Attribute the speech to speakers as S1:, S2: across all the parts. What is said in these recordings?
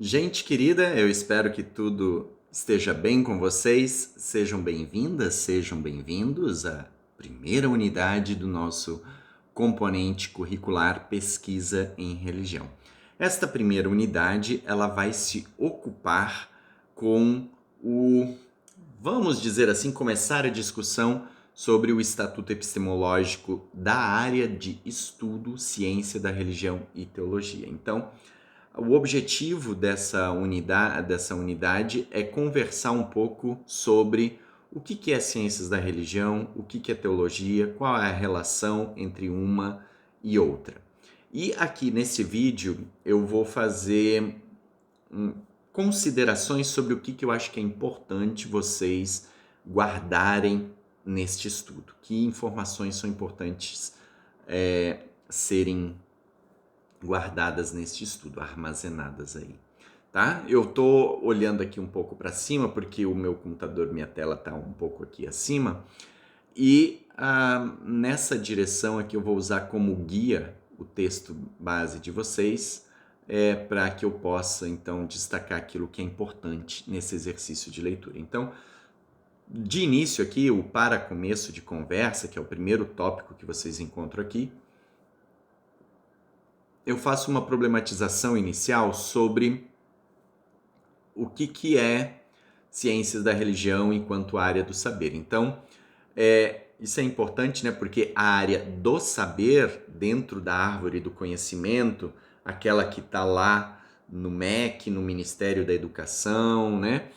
S1: Gente querida, eu espero que tudo esteja bem com vocês. Sejam bem-vindas, sejam bem-vindos à primeira unidade do nosso componente curricular Pesquisa em Religião. Esta primeira unidade, ela vai se ocupar com vamos dizer assim, começar a discussão sobre o Estatuto Epistemológico da área de estudo, ciência da religião e teologia. Então, o objetivo dessa unidade é conversar um pouco sobre o que é ciências da religião, o que é teologia, qual é a relação entre uma e outra. E aqui nesse vídeo eu vou fazer considerações sobre o que eu acho que é importante vocês guardarem neste estudo. Que informações são importantes serem guardadas neste estudo, armazenadas aí, tá? Eu tô olhando aqui um pouco para cima porque o meu computador, minha tela tá um pouco aqui acima e nessa direção aqui eu vou usar como guia o texto base de vocês para que eu possa então destacar aquilo que é importante nesse exercício de leitura. Então, de início aqui, o para começo de conversa, que é o primeiro tópico que vocês encontram aqui, eu faço uma problematização inicial sobre o que é ciências da religião enquanto área do saber. Então, isso é importante, né? Porque a área do saber, dentro da árvore do conhecimento, aquela que está lá no MEC, no Ministério da Educação, né?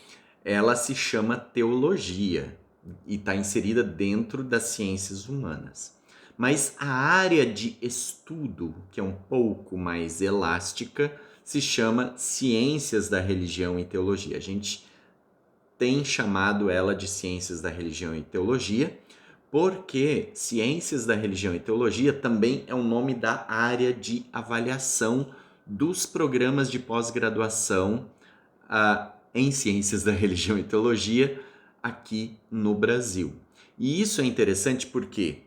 S1: Ela se chama teologia e está inserida dentro das ciências humanas. Mas a área de estudo, que é um pouco mais elástica, se chama Ciências da Religião e Teologia. A gente tem chamado ela de Ciências da Religião e Teologia, porque Ciências da Religião e Teologia também é o nome da área de avaliação dos programas de pós-graduação em Ciências da Religião e Teologia aqui no Brasil. E isso é interessante porque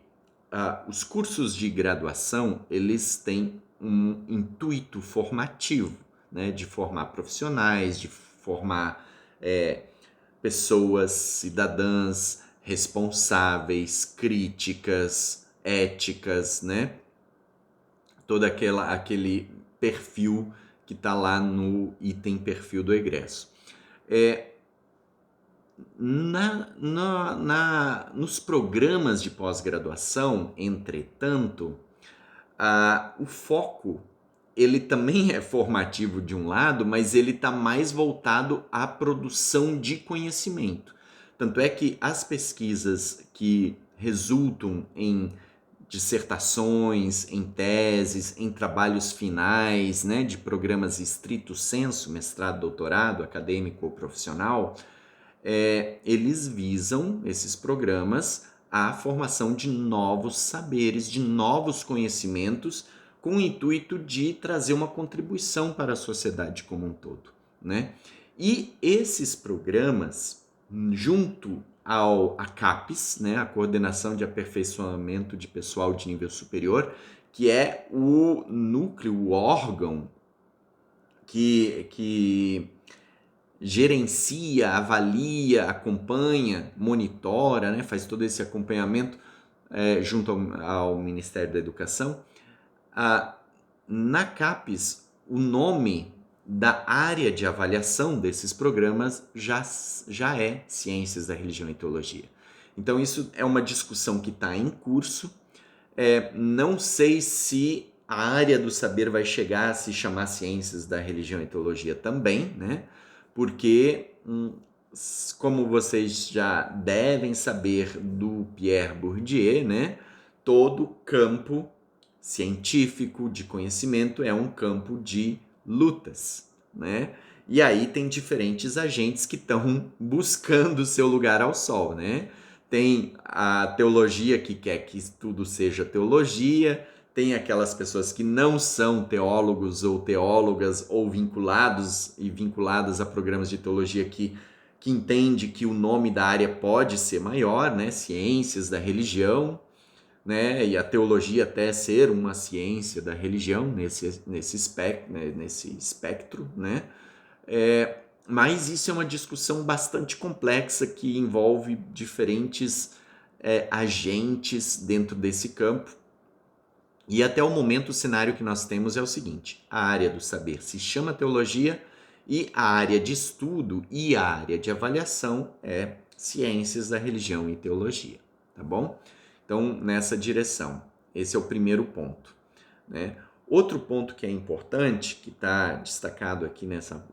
S1: os cursos de graduação, eles têm um intuito formativo, né, de formar profissionais, de formar pessoas, cidadãs responsáveis, críticas, éticas, né? Todo aquele perfil que está lá no item perfil do egresso. Nos programas de pós-graduação, entretanto, o foco ele também é formativo de um lado, mas ele está mais voltado à produção de conhecimento. Tanto é que as pesquisas que resultam em dissertações, em teses, em trabalhos finais, né, de programas estrito sensu, mestrado, doutorado, acadêmico ou profissional, eles visam, esses programas, a formação de novos saberes, de novos conhecimentos, com o intuito de trazer uma contribuição para a sociedade como um todo, né? E esses programas, junto à CAPES, né, a Coordenação de Aperfeiçoamento de Pessoal de Nível Superior, que é o núcleo, o órgão que gerencia, avalia, acompanha, monitora, né, faz todo esse acompanhamento junto ao Ministério da Educação. Na CAPES, o nome da área de avaliação desses programas já é Ciências da Religião e Teologia. Então isso é uma discussão que está em curso. Não sei se a área do saber vai chegar a se chamar Ciências da Religião e Teologia também, né? Porque, como vocês já devem saber do Pierre Bourdieu, né? Todo campo científico de conhecimento é um campo de lutas, né? E aí tem diferentes agentes que estão buscando seu lugar ao sol, né? Tem a teologia que quer que tudo seja teologia, tem aquelas pessoas que não são teólogos ou teólogas ou vinculadas a programas de teologia que entende que o nome da área pode ser maior, né? Ciências da religião, né? E a teologia até ser uma ciência da religião nesse espectro, né? Mas isso é uma discussão bastante complexa que envolve diferentes agentes dentro desse campo. E até o momento o cenário que nós temos é o seguinte: a área do saber se chama teologia e a área de estudo e a área de avaliação é ciências da religião e teologia, tá bom? Então, nessa direção, esse é o primeiro ponto, né? Outro ponto que é importante, que está destacado aqui nessa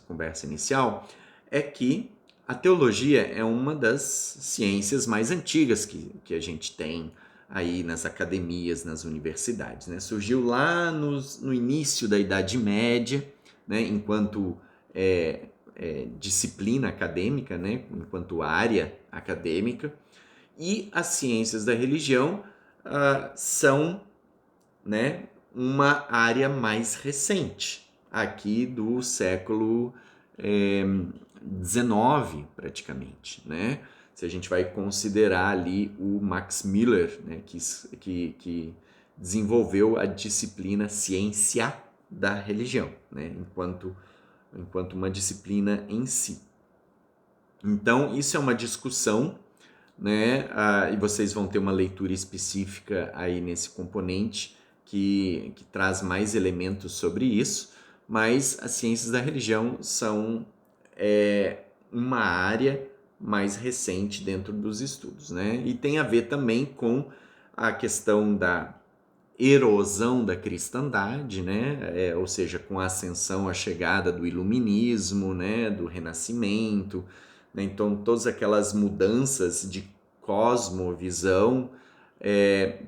S1: conversa inicial, é que a teologia é uma das ciências mais antigas que a gente tem aí nas academias, nas universidades, né? Surgiu lá no início da Idade Média, né? Enquanto disciplina acadêmica, né? Enquanto área acadêmica, e as ciências da religião são, né, uma área mais recente, aqui do século XIX, praticamente, né? Se a gente vai considerar ali o Max Miller, né, que desenvolveu a disciplina ciência da religião, né, enquanto uma disciplina em si. Então, isso é uma discussão, né, e vocês vão ter uma leitura específica aí nesse componente que traz mais elementos sobre isso, mas as ciências da religião são uma área mais recente dentro dos estudos, né? E tem a ver também com a questão da erosão da cristandade, né? Ou seja, com a ascensão, a chegada do iluminismo, né? Do renascimento, né? Então todas aquelas mudanças de cosmovisão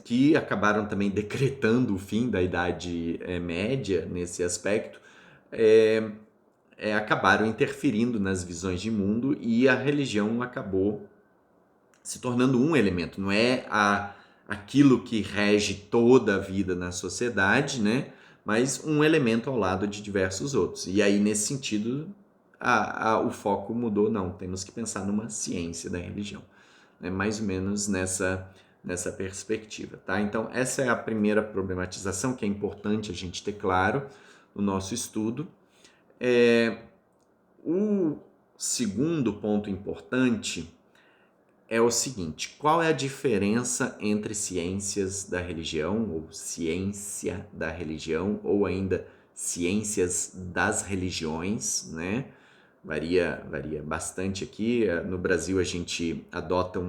S1: que acabaram também decretando o fim da Idade Média nesse aspecto, acabaram interferindo nas visões de mundo e a religião acabou se tornando um elemento, não é aquilo que rege toda a vida na sociedade, né? Mas um elemento ao lado de diversos outros. E aí, nesse sentido, o foco mudou, não, temos que pensar numa ciência da religião, né? Mais ou menos nessa perspectiva, tá? Então, essa é a primeira problematização que é importante a gente ter claro no nosso estudo. O segundo ponto importante é o seguinte: qual é a diferença entre ciências da religião, ou ciência da religião, ou ainda ciências das religiões, né? Varia bastante aqui. No Brasil a gente adota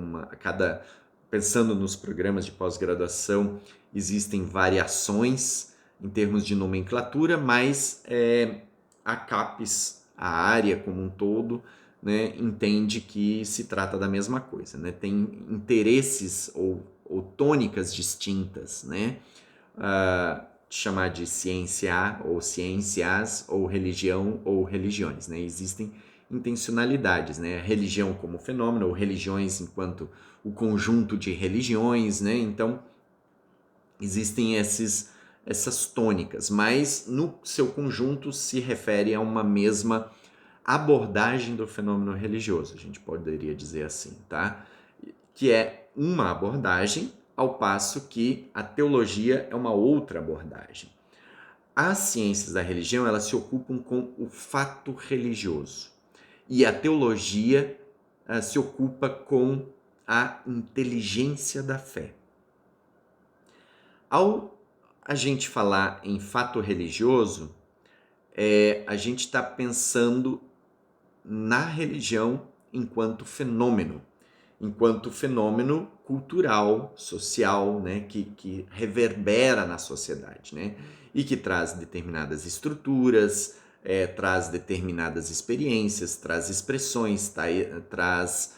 S1: pensando nos programas de pós-graduação, existem variações em termos de nomenclatura, mas a CAPES, a área como um todo, né, entende que se trata da mesma coisa, né? Tem interesses ou tônicas distintas, né? Chamar de ciência ou ciências, ou religião ou religiões, né? Existem intencionalidades, né? Religião como fenômeno, ou religiões enquanto o conjunto de religiões, né? Então, existem essas tônicas, mas no seu conjunto se refere a uma mesma abordagem do fenômeno religioso, a gente poderia dizer assim, tá? Que é uma abordagem, ao passo que a teologia é uma outra abordagem. As ciências da religião, elas se ocupam com o fato religioso, e a teologia se ocupa com a inteligência da fé. Ao a gente falar em fato religioso, a gente está pensando na religião enquanto fenômeno cultural, social, né, que reverbera na sociedade, né, e que traz determinadas estruturas, traz determinadas experiências, traz expressões, traz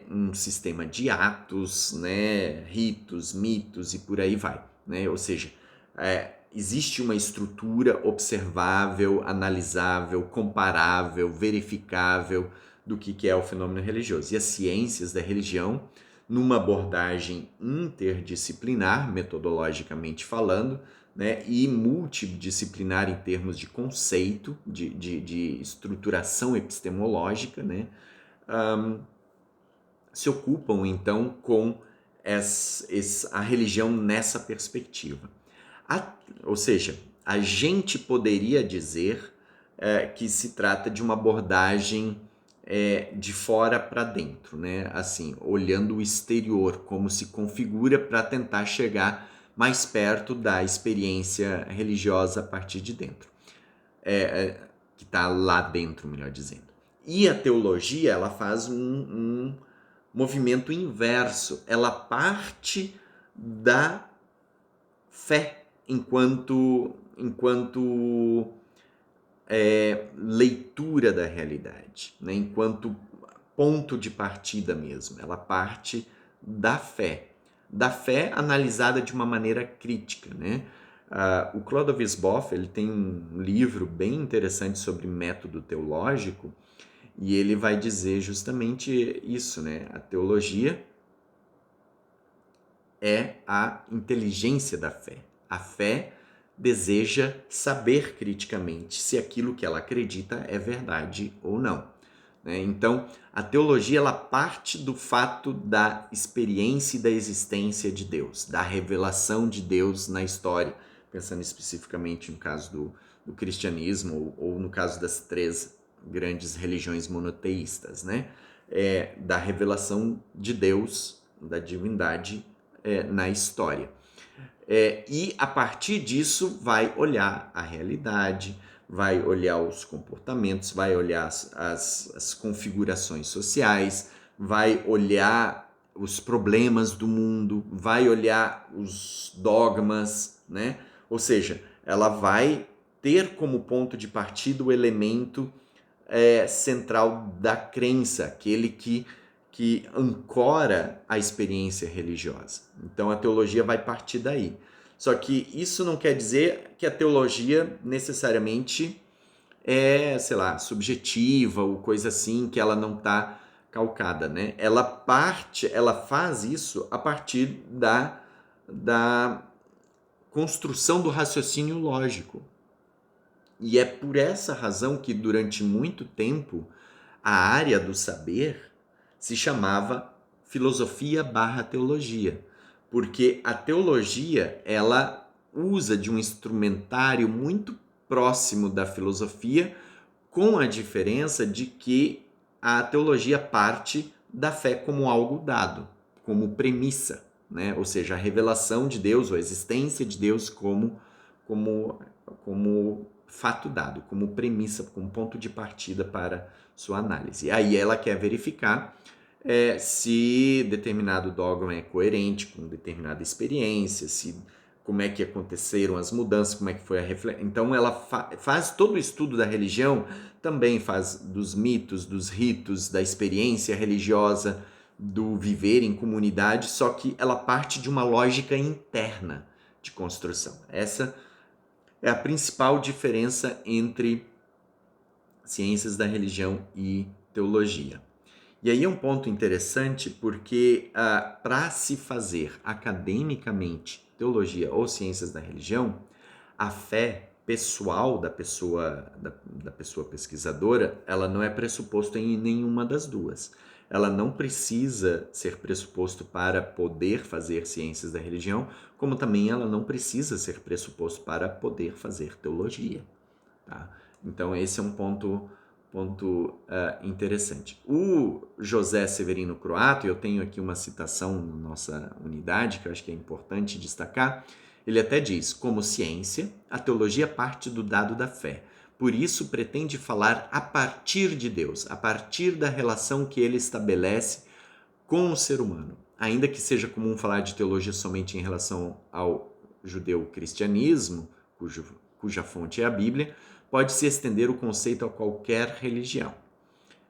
S1: um sistema de atos, né, ritos, mitos e por aí vai, né, ou seja, existe uma estrutura observável, analisável, comparável, verificável do que é o fenômeno religioso. E as ciências da religião, numa abordagem interdisciplinar, metodologicamente falando, né, e multidisciplinar em termos de conceito, de estruturação epistemológica, né, se ocupam então com a religião nessa perspectiva. Ou seja, a gente poderia dizer que se trata de uma abordagem de fora para dentro, né? Assim, olhando o exterior, como se configura para tentar chegar mais perto da experiência religiosa a partir de dentro, que está lá dentro, melhor dizendo. E a teologia, ela faz um movimento inverso, ela parte da fé enquanto leitura da realidade, né? Enquanto ponto de partida mesmo. Ela parte da fé analisada de uma maneira crítica, né? O Clodovis Boff, ele tem um livro bem interessante sobre método teológico e ele vai dizer justamente isso, né? A teologia é a inteligência da fé. A fé deseja saber criticamente se aquilo que ela acredita é verdade ou não. Então, a teologia ela parte do fato da experiência e da existência de Deus, da revelação de Deus na história, pensando especificamente no caso do cristianismo ou no caso das 3 grandes religiões monoteístas, né? Da revelação de Deus, da divindade na história. E a partir disso vai olhar a realidade, vai olhar os comportamentos, vai olhar as configurações sociais, vai olhar os problemas do mundo, vai olhar os dogmas, né? Ou seja, ela vai ter como ponto de partida o elemento central da crença, aquele que ancora a experiência religiosa. Então a teologia vai partir daí. Só que isso não quer dizer que a teologia necessariamente é, sei lá, subjetiva ou coisa assim, que ela não está calcada, né? Ela faz isso a partir da construção do raciocínio lógico. E é por essa razão que durante muito tempo a área do saber se chamava filosofia/teologia, porque a teologia ela usa de um instrumentário muito próximo da filosofia, com a diferença de que a teologia parte da fé como algo dado, como premissa, né? Ou seja, a revelação de Deus ou a existência de Deus como fato dado, como premissa, como ponto de partida para sua análise. Aí ela quer verificar se determinado dogma é coerente com determinada experiência, como é que aconteceram as mudanças, como é que foi a reflexão. Então ela faz todo o estudo da religião, também faz dos mitos, dos ritos, da experiência religiosa, do viver em comunidade, só que ela parte de uma lógica interna de construção. Essa é a principal diferença entre ciências da religião e teologia. E aí é um ponto interessante porque para se fazer academicamente teologia ou ciências da religião, a fé pessoal da pessoa pesquisadora, ela não é pressuposto em nenhuma das duas. Ela não precisa ser pressuposto para poder fazer ciências da religião, como também ela não precisa ser pressuposto para poder fazer teologia. Tá? Então esse é um ponto interessante. O José Severino Croato, eu tenho aqui uma citação na nossa unidade que eu acho que é importante destacar, ele até diz: como ciência, a teologia parte do dado da fé. Por isso pretende falar a partir de Deus, a partir da relação que ele estabelece com o ser humano. Ainda que seja comum falar de teologia somente em relação ao judeu-cristianismo, cuja fonte é a Bíblia, pode-se estender o conceito a qualquer religião,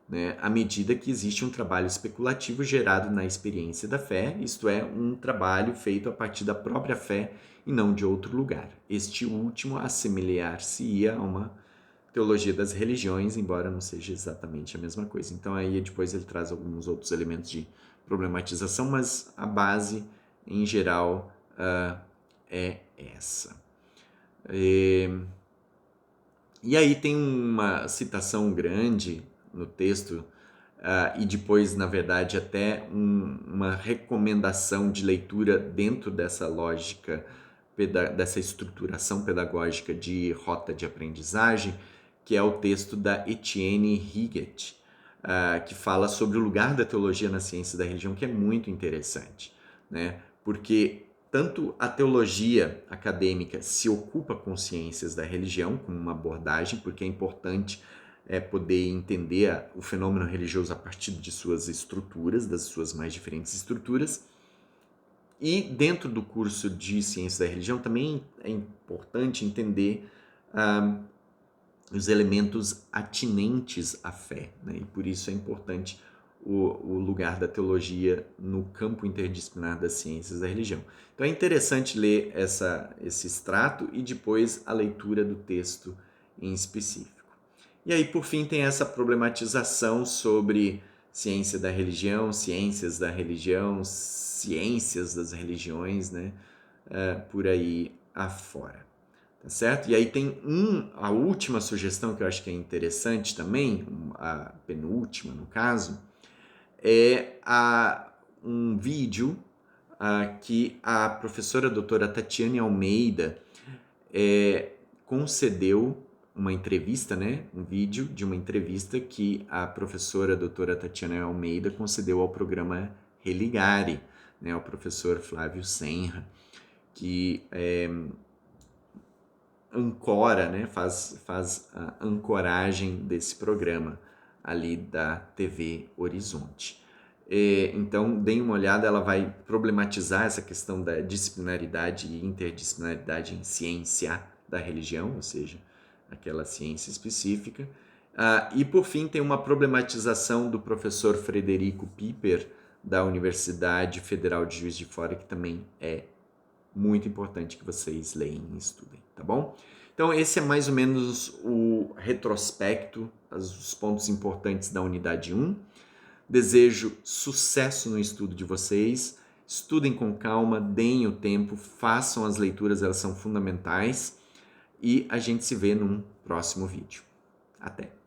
S1: né? À medida que existe um trabalho especulativo gerado na experiência da fé, isto é, um trabalho feito a partir da própria fé e não de outro lugar. Este último assemelhar-se-ia a uma teologia das religiões, embora não seja exatamente a mesma coisa. Então aí depois ele traz alguns outros elementos de problematização, mas a base, em geral, é essa. E aí tem uma citação grande no texto e depois, na verdade, até uma recomendação de leitura dentro dessa lógica, dessa estruturação pedagógica de rota de aprendizagem, que é o texto da Etienne Higgett, que fala sobre o lugar da teologia na ciência da religião, que é muito interessante, né? Porque tanto a teologia acadêmica se ocupa com ciências da religião, como uma abordagem, porque é importante poder entender o fenômeno religioso a partir de suas estruturas, das suas mais diferentes estruturas. E dentro do curso de ciências da religião também é importante entender os elementos atinentes à fé, né? E por isso é importante o lugar da teologia no campo interdisciplinar das ciências da religião. Então é interessante ler esse extrato e depois a leitura do texto em específico. E aí, por fim, tem essa problematização sobre ciência da religião, ciências da religião, ciências das religiões, né? Por aí afora. Tá certo? E aí tem a última sugestão que eu acho que é interessante também, a penúltima no caso, é um vídeo que a professora doutora Tatiane Almeida concedeu uma entrevista, né? Um vídeo de uma entrevista que a professora doutora Tatiane Almeida concedeu ao programa Religare, né? Ao professor Flávio Senra, que ancora, né? faz a ancoragem desse programa ali da TV Horizonte. Então, deem uma olhada, ela vai problematizar essa questão da disciplinaridade e interdisciplinaridade em ciência da religião, ou seja, aquela ciência específica. E, por fim, tem uma problematização do professor Frederico Piper, da Universidade Federal de Juiz de Fora, que também é muito importante que vocês leiam e estudem, tá bom? Então, esse é mais ou menos o retrospecto, os pontos importantes da unidade 1. Desejo sucesso no estudo de vocês. Estudem com calma, deem o tempo, façam as leituras, elas são fundamentais. E a gente se vê num próximo vídeo. Até!